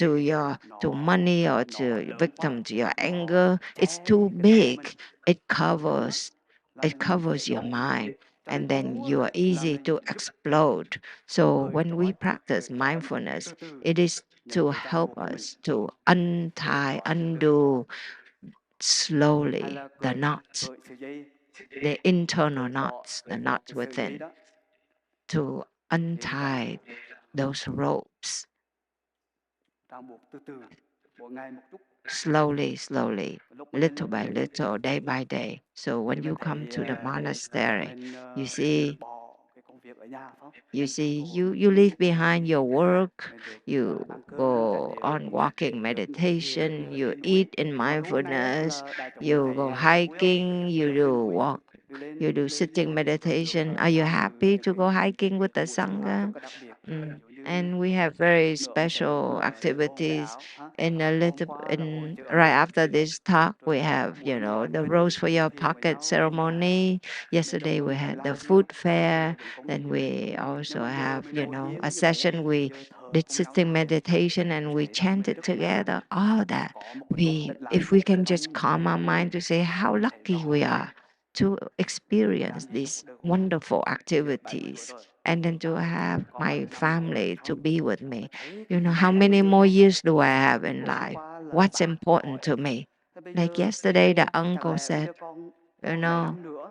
to money or to lớn quá, victim to your nó anger. It's che too cái tâm big. mình, It nó lớn á, covers là it mình dễ covers your nổ. mind, Cho nên and có then Búa you are là easy mình to giúp explode. So cởi when we trói, practice cởi trói một cách mindfulness, từ từ, it is những to cái ràng help buộc của mình, us to cởi untie, trói từ từ, undo hay slowly là the cởi knots, sợi dây, the internal cởi bỏ knots, the cái knots sợi dây within, đó, to thì ràng untie buộc, those ropes từ từ, mỗi ngày một chút. slowly, Lúc mà little mình by thiền little, day by day. So thì when mình you come thấy to the monastery, mình you see, bỏ cái công việc ở nhà, phải không? you see, Cơ hội you leave behind your work, mình được you ăn cơm, ăn chánh go niệm, on walking được ngủ thiền, meditation, được you thiền eat quỷ. in Mặc dù hôm nay á, mindfulness, là đại chúng mình you thấy go vui không? hiking, you Được do lên núi, walk, you do đi lên sitting rồi meditation. được Are you tham dự happy những to go hiking with the buổi sinh hoạt rất Sangha? là đặc biệt. Ví dụ như And we have một very chút nữa mình sẽ được special dỡ một cái activities. áo. Ha? In a Hôm little, qua là hội in chợ right Việt, after this talk, rồi we có have, buổi nói the chuyện, rose for your thiền với pocket nhau, ceremony. mình trồng Yesterday we vườn phải had the làm gì food không? Thì fair. cũng có Then nhiều. we Nhưng also mà giờ have, mình ngồi a yên như vậy á, session we giờ thở did cùng nhau sitting thôi, meditation and we thấy rằng mình chanted rất là may mắn. together. All that. Có một cái tốt We, tĩnh lặng, if we can thanh just calm nhẹ our mind to say how mình thấy lucky rõ we are to experience làm gì trong these cuộc đời của mình. wonderful Giờ 70 tuổi activities, rồi, and then to have còn my 5 nữa family to không? be with me. Mình thấy cái gì How hay many bây giờ more không? years do I have in Hôm life? qua là What's bác important hỏi, to me? thế bây Like giờ yesterday, the chẳng uncle lẽ bây said, giờ con you mấy know, năm nữa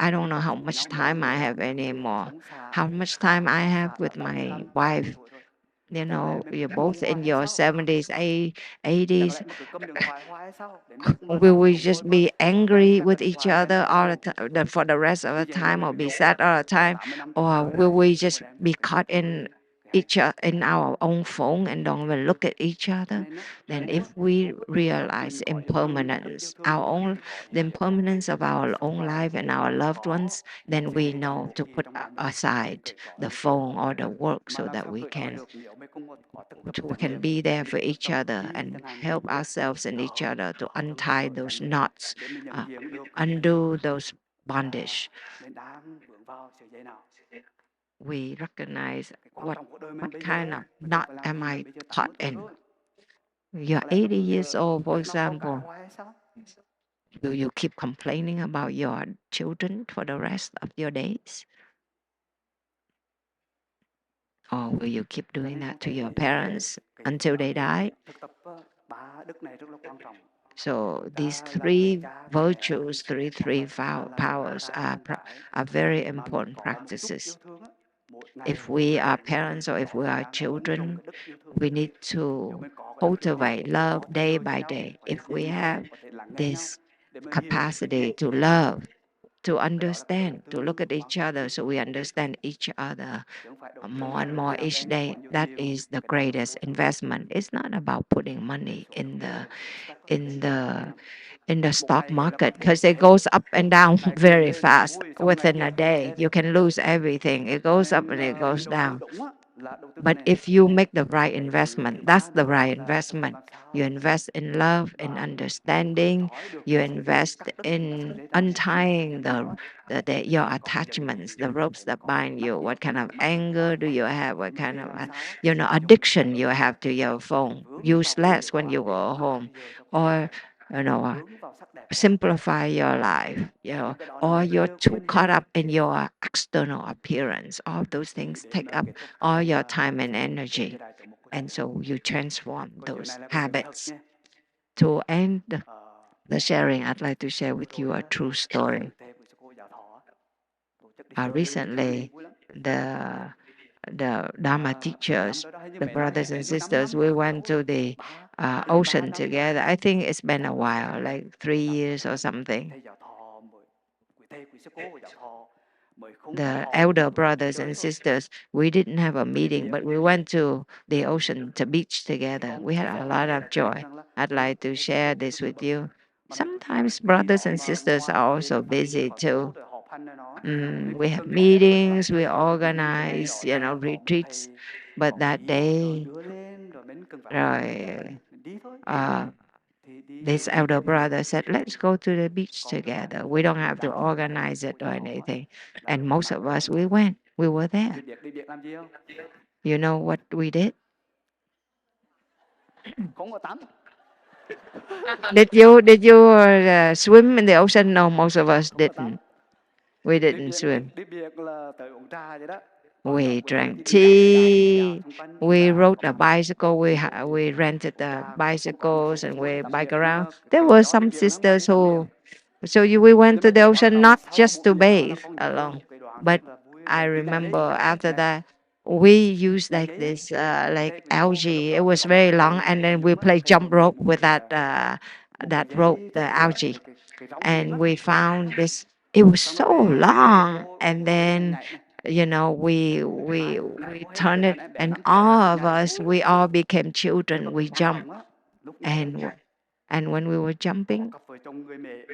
I don't mình know còn how sống với much nhau mấy năm time I nữa, have anymore, ông xã how much time I ông have xã là with bác my là 80 wife. tuổi rồi, You Chẳng lẽ know, mình cứ you're cãi both nhau in hoài hay your sao? 70s, Chẳng 80s. lẽ mình cứ câm điện thoại hoài hay sao? Để lúc mà Will đau we buồn just thôi mà be cứ quay angry sang with cái điện each thoại other xem all video. for the rest of Như the vậy là time, or mình be dốt sad all the time? 80 năm trước Or rồi will đấy. we Nhưng just mà đang be cái caught cái in hay cái in our own phone and don't even look at each cho other? nên á, Then nếu if we mình realize có yêu thương, có đức impermanence, yêu thương nữa, mình có ý chí impermanence of our sống own và life and our loved có ones, then duy we trì toàn know bộ to gì put trong lòng mình aside để có the được phone or the work mà so làm that sao we khởi đầu can được nếu mình không có tích cực we trách can nhiệm be there để for bước each đầu other đi and chẳng hạn. help ourselves and each other to Đó là một untie bước those tránh knots, để mình nhận diện được undo those là bondage. mình đang vướng vào sợi dây nào. We recognize Cái quan trọng của đời mình what bây giờ kind á, of bây giờ knot phải làm am gì? I Bây giờ 80 caught tuổi in. rồi. You're Có lẽ nó 80 cứ years old, for việc nào con cái example. hoài hay sao? Do you keep complaining about your children for the rest of your days? Or will you keep Cho doing nên that con to thấy your parents until they die? thực tập ba đức này rất là quan trọng. So these Cha là người three cha của trẻ, virtues, hoặc là cha là người powers cha con cái, are very mà mình important có một chút practices. yêu thương á, mỗi ngày If we are parents or if có we thời are gian để ân trọng children, cái đức yêu thương. we need Nếu to mình có cái đức yêu thương cultivate thì love có thời day giờ cho by nhau, day. có thể If nhìn we nhau, have có thể lắng nghe nhau this để mình hiểu được cái capacity gì to của nhau. love, to Cái đó là cái understand, đầu to look tư at quan each trọng other nhất. so we understand each other Chứ không phải đầu tư more and là more nhà each bên có day. nhiều That tiền, is the cái đó là greatest vô sản. investment. It's not about putting money Số lượng lớn stock in market the chẳng hạn. in the Một stock ngày cái là market mất hết, because it goes up and down ngày kia very lên fast vui, xong ngày within kia a tụt day. hết. You can lose everything. It Cho goes up nên and it mình goes đầu tư down. đúng á, là đầu tư cái But này. if you make the right Cái thứ thứ investment, ba that's the nữa right là thực tập investment. làm You sao invest in love, in và cởi understanding. trói được You invest các đức, các sợi in dây ràng buộc mình. untying your Mình có giận attachments, the dữ, ropes mình that có bind nặng you. nhiệt, What kind of mình có anger quá do mạnh. you have? What Mà kind để of làm sao á, dùng addiction you have to your phone? vướng vào cái Useless when quá you go khứ home, bây giờ cho con or cái, vướng vào sắc đẹp thôi. simplify your life, Những cái đó nó or để bây you're giờ too quên caught đi. up in your external appearance. All those Thì things để take mà up kết thúc all cái your time and trên energy. cái đài tiểu mục của thầy. And so you transform Câu chuyện those này là câu chuyện thật habits. nha. To end Ờ, the sharing, I'd like to share vừa with you rồi a á, true story. thầy với cô giáo thọ tổ chức đi chơi Recently, vui lắm. the Dharma Năm teachers, đó đó hình như the mấy năm brothers nhỉ, and hình như 5 sisters, năm we trước went đâu, to the hai ba ocean năm together. I think it's been a chắc while, like 3 năm years or something. thầy giáo thọ mới quý thầy quý sư cô của giáo thọ mới không có The thọ elder một tuổi brothers đời and thôi. sisters, we didn't have a Mà đi meeting, biển but we went to the ocean, to beach thì together. con We chia had a sẻ lot với of thầy biết joy. rằng là I'd thầy like to thầy quý share cô this rất là with bận. you. Mà mình cứ Sometimes cái gì brothers đó and mà sisters are ngoài vấn đề also về pháp lý busy có tu too. rồi họp hành này nó nên We cũng have từng có một cái bài meetings, we nhưng cái ngày organize, đó là có một retreats, thầy but có that ý rồi day, đưa lên rồi mình cần phải họp hành bây giờ uh, mình đi thôi uh, thì đi this đi elder đi biển brother said, let's go to the beach còn đứa bạn together. của We don't của have to cha của thầy organize của it or giáo thọ á, anything. là And được most mặc of áo us, trắng. we were there. Đi biển làm gì không? You know what we did? Không có tắm. Did you swim in the ocean? No, most of us Không có tắm. didn't. We Đi didn't biển swim. đi biển là tới uống trà vậy đó. Còn We nhóm của thầy drank thì đi dạo tea. xung quanh We và rode có a bạn bè bicycle. thì We rented uống the trà cũng không quá bicycles and vui we tắm bike biển nhưng around. mà There cái were đó đi some biển lắm mà đi sisters tắm biển. we went Nhưng to mà the cái quan ocean trọng là not sau just buổi to lễ đó là bathe con nhớ alone, một cái đoạn but rất là vui I là đi lái dây. remember after that we used Lái like dây this thầy like của cô cái lúc algae. It đó thì was không có very lái long, dây and then we nhưng mà played thầy jump có đưa rope một with that cái rope, dây the rất là algae, cái rong biển and á. we found this. It was Xong rồi so thầy với long, cô and ngồi then nhảy này. we Ai cũng nhảy vô hết turned từ it, anh em bé and 5 tuổi all of nhảy us, vui lắm. we all became Nhưng mà children. We cái quan jumped, trọng á lúc nhảy á, and when we were có jumping, cặp vợ chồng người mẹ,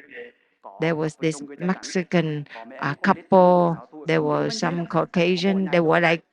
there có was cặp vợ this chồng người da trắng, Mexican có mấy em con nít 5 couple. 6 tuổi There cũng thích were mình dây some lắm. Họ ngồi Caucasian. nhảy They vô. were like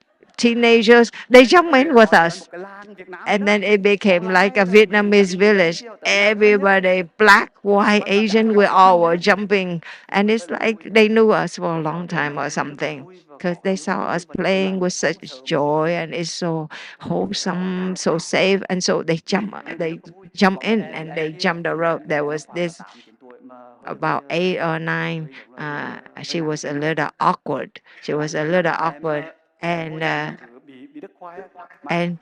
teenagers. They jumped in with Họ như là us. một cái làng Việt Nam vậy And đó. then it became like a Online rồi mình Vietnamese trắng mình đen village. chiều tới nhảy với mình hết. Everybody, black, white, Mà cả Asian, cả we phụ all huynh were nhé. jumping. Thì And rất it's là like vui. they knew us for a Lúc đó long thì time or mình rất là something, vui và because có they hứng saw thú us và được playing làm with không such sợ nguy hiểm. joy, and it's so wholesome, so safe. And so they Mình rất là vui. jump Có mấy in em and bé they kia jumped the thì rope. There bé nó was khoảng là this 8 9 tuổi mà about 8 or 9. giống là hơi She nặng was a tính á. little awkward. She Nặng was a tính lắm little mà awkward, vô and nhảy cứ bị đứt khoai á. Mà and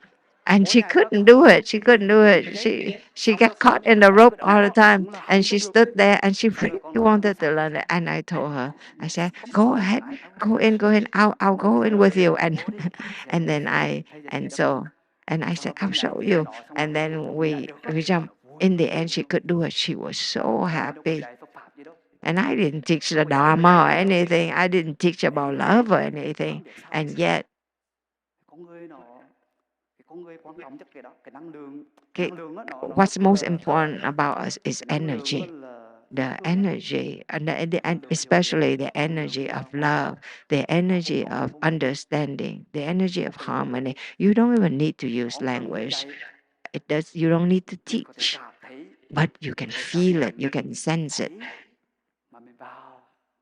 and vô she nhảy mà couldn't do it. She cứ couldn't do cứ bị it. cái dây. She Xong rồi got caught con in the con rope cái all the đó time, đúng là and hành she không được. stood there and she Xong rồi really con nói wanted to sao? learn it. And I told her, I said, Không "Go sợ. ahead, I will go teach in, you. go in. I'll Xong rồi go bây in giờ with you." And vô đi. and then Thầy dạy and cho con. so And I said, I'll show you. And then we jumped. In the end, she could do it. She was so happy. And I didn't teach the Dharma or anything. I didn't teach about love or anything. And yet, what's most important about us is energy. The energy, and especially the energy of love, the energy of understanding, the energy of harmony. You don't even need to use language. You don't need to teach, but you can feel it, you can sense it,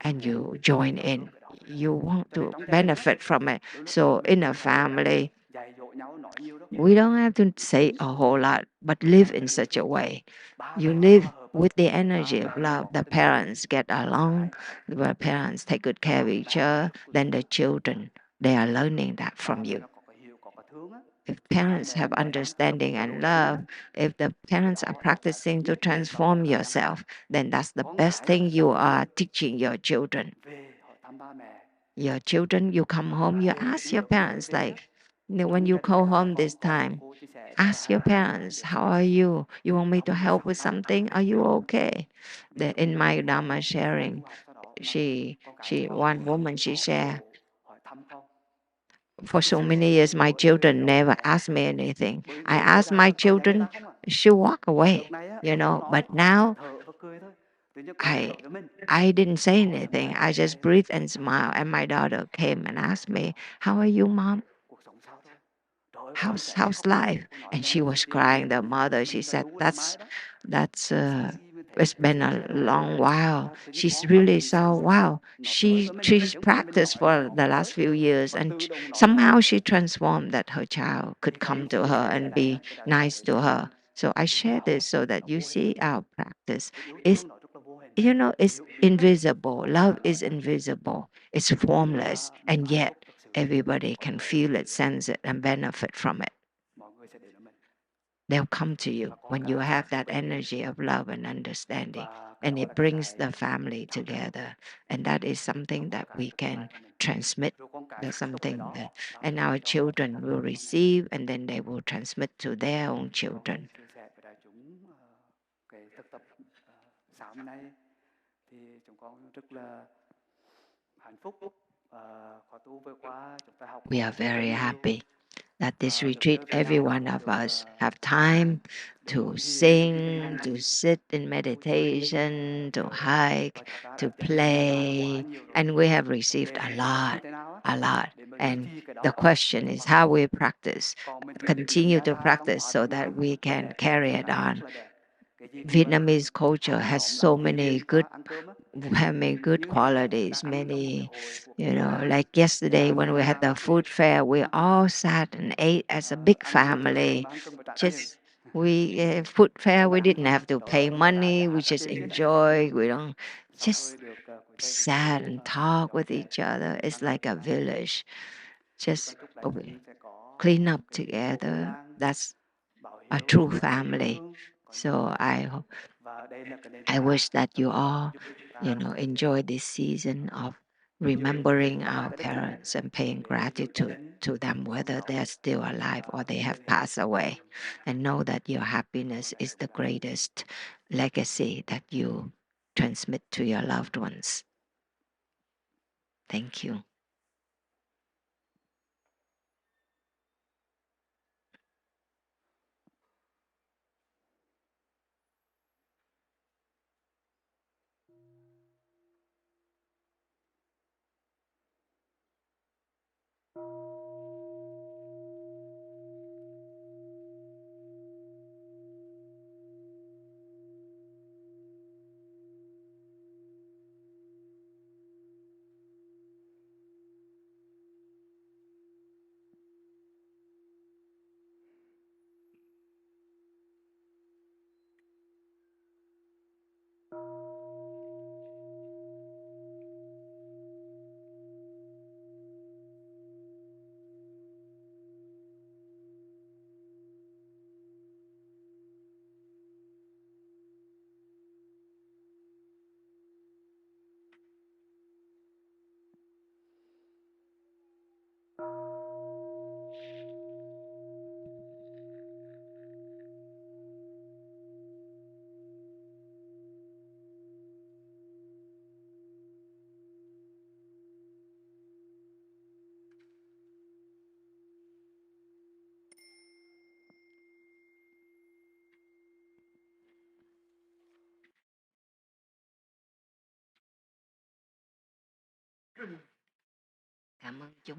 and you join in. You want to benefit from it. So in a family, we don't have to say a whole lot, but live in such a way. You live with the energy of love. The parents get along, the parents take good care of each other, then the children, they are learning that from you. If parents have understanding and love, if the parents are practicing to transform yourself, then that's the best thing you are teaching your children. Your children, you come home, you ask your parents, like, when you go home this time, ask your parents, how are you? You want me to help with something? Are you okay? In my Dharma sharing, one woman, she shared, for so many years, my children never asked me anything. I asked my children, she walk away, but now I didn't say anything. I just breathed and smiled. And my daughter came and asked me, how are you, Mom? How's life? And she was crying. The mother, she said, it's been a long while. She's really so wow. She's practiced for the last few years, and somehow she transformed that her child could come to her and be nice to her. So I share this so that you see our practice is, it's invisible. Love is invisible. It's formless, and yet everybody can feel it, sense it, and benefit from it. They'll come to you when you have that energy of love and understanding, and it brings the family together. And that is something that we can transmit. That's something that, and our children will receive, and then they will transmit to their own children. We are very happy that this retreat, every one of us have time to sing, to sit in meditation, to hike, to play, and we have received a lot, a lot. And the question is how we practice, continue to practice so that we can carry it on. Vietnamese culture has so many good qualities, many, like yesterday when we had the food fair, we all sat and ate as a big family. Just food fair, we didn't have to pay money, we just enjoy, we don't just sat and talk with each other. It's like a village, just clean up together. That's a true family. So I wish that you all, enjoy this season of remembering our parents and paying gratitude to them, whether they're still alive or they have passed away. And know that your happiness is the greatest legacy that you transmit to your loved ones. Thank you. Cảm ơn chúng